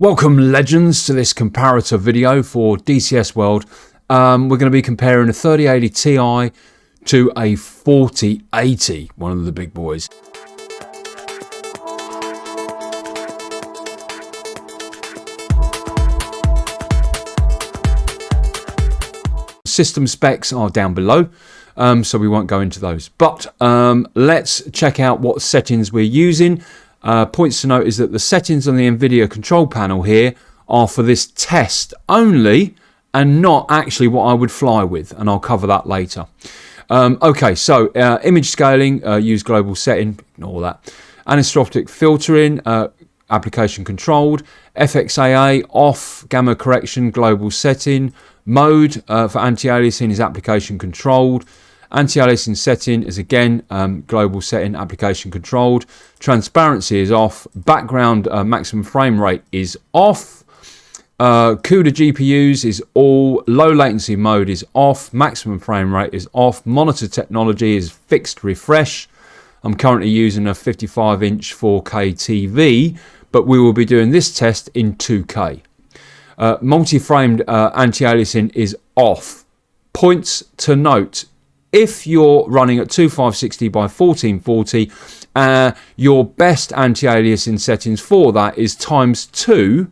Welcome legends to this comparator video for DCS World. We're going to be comparing a 3080 Ti to a 4080, one of the big boys. System specs are down below, so we won't go into those. But let's check out what settings we're using. Points to note is that the settings on the Nvidia Control Panel here are for this test only and not actually what I would fly with, and I'll cover that later. Okay, so image scaling, use global setting, ignore that. Anisotropic filtering, application controlled. FXAA off, gamma correction, global setting. Mode for anti-aliasing is application controlled. Anti-aliasing setting is again global setting, application controlled. Transparency is off. Background maximum frame rate is off. CUDA GPUs is all. Low latency mode is off. Maximum frame rate is off. Monitor technology is fixed refresh. I'm currently using a 55-inch 4K TV, but we will be doing this test in 2K. Multi-framed anti-aliasing is off. Points to note: if you're running at 2560 by 1440, your best anti-aliasing settings for that is ×2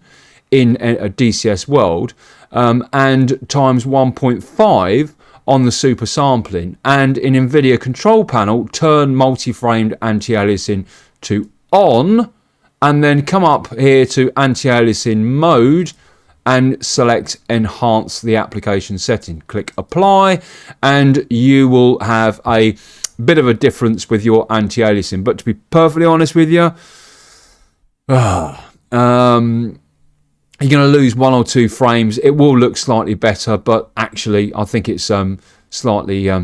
in a DCS World and ×1.5 on the super sampling. And in Nvidia Control Panel, turn multi-framed anti-aliasing to on, and then come up here to anti-aliasing mode and select enhance the application setting. Click apply and you will have a bit of a difference with your anti-aliasing. But to be perfectly honest with you, you're going to lose 1 or 2 frames. It will look slightly better, but actually I think it's slightly a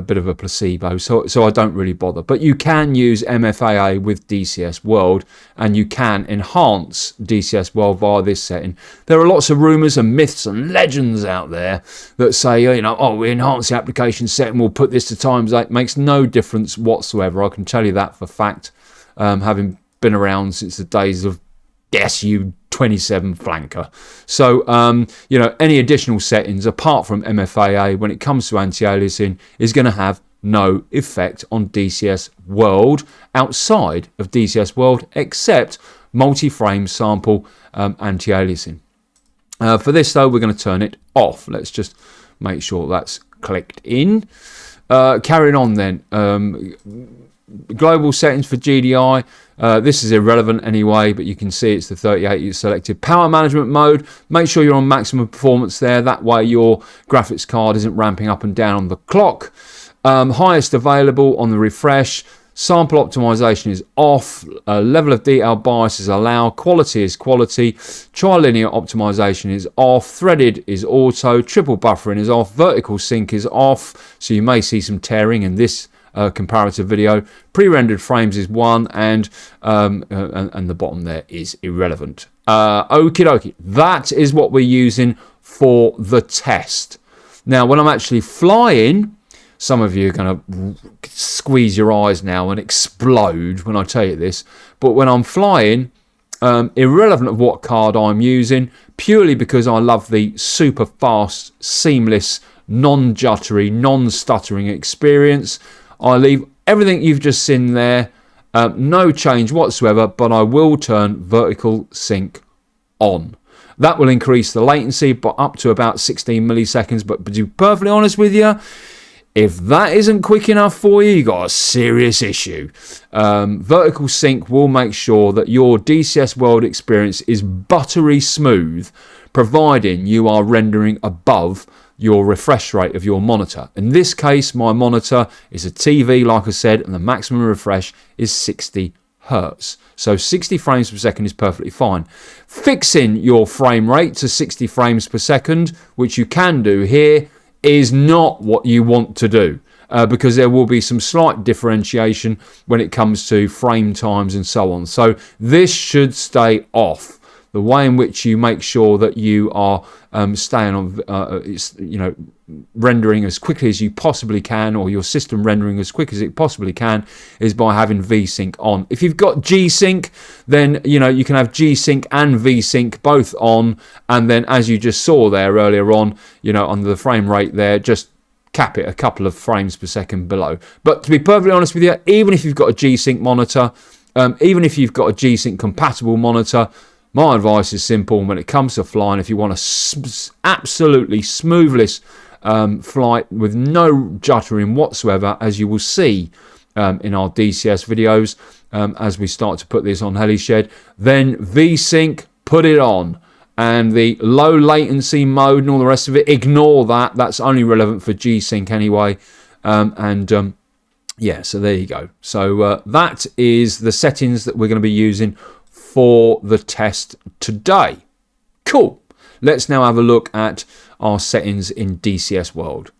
bit of a placebo, so I don't really bother. But you can use MFAA with DCS World, and you can enhance DCS World via this setting. There are lots of rumours and myths and legends out there that say, you know, oh, we enhance the application setting, we'll put this to ×8. Makes no difference whatsoever. I can tell you that for fact, having been around since the days of SU-27 flanker. So you know, any additional settings apart from MFAA when it comes to anti-aliasing is going to have no effect on DCS World outside of DCS World, except multi-frame sample anti-aliasing. For this though, we're going to turn it off. Let's just make sure that's clicked in. Carrying on then, global settings for GDI. This is irrelevant anyway, but you can see it's the 3080 you selected. Power management mode, make sure you're on maximum performance there. That way your graphics card isn't ramping up and down on the clock. Highest available on the refresh. Sample optimization is off. Level of detail bias is allowed. Quality is quality. Trilinear optimization is off. Threaded is auto. Triple buffering is off. Vertical sync is off. So you may see some tearing in this comparative video. Pre-rendered frames is 1, and the bottom there is irrelevant. Okie dokie, that is what we're using for the test. Now when I'm actually flying, some of you are going to squeeze your eyes now and explode when I tell you this, but when I'm flying, irrelevant of what card I'm using, purely because I love the super fast, seamless, non-juttery, non-stuttering experience, I leave everything you've just seen there, no change whatsoever, but I will turn vertical sync on. That will increase the latency but up to about 16 milliseconds. But to be perfectly honest with you, if that isn't quick enough for you, you've got a serious issue. Vertical sync will make sure that your DCS World experience is buttery smooth, providing you are rendering above your refresh rate of your monitor. In this case, my monitor is a TV, like I said, and the maximum refresh is 60 Hertz. So 60 frames per second is perfectly fine. Fixing your frame rate to 60 frames per second, which you can do here, is not what you want to do, because there will be some slight differentiation when it comes to frame times and so on. So this should stay off. The way in which you make sure that you are staying on, you know, rendering as quickly as you possibly can, or your system rendering as quick as it possibly can, is by having VSync on. If you've got G-Sync, then you can have G-Sync and VSync both on, and then as you just saw there earlier on, under the frame rate there, just cap it a couple of frames per second below. But to be perfectly honest with you, even if you've got a G-Sync monitor, even if you've got a G-Sync compatible monitor, my advice is simple. When it comes to flying, if you want a absolutely smoothless flight with no juttering whatsoever, as you will see in our DCS videos as we start to put this on HeliShed, then VSync, put it on. And the low latency mode and all the rest of it, ignore that. That's only relevant for G-Sync anyway. Yeah, so there you go. So that is the settings that we're going to be using for the test today. Cool. Let's now have a look at our settings in DCS World.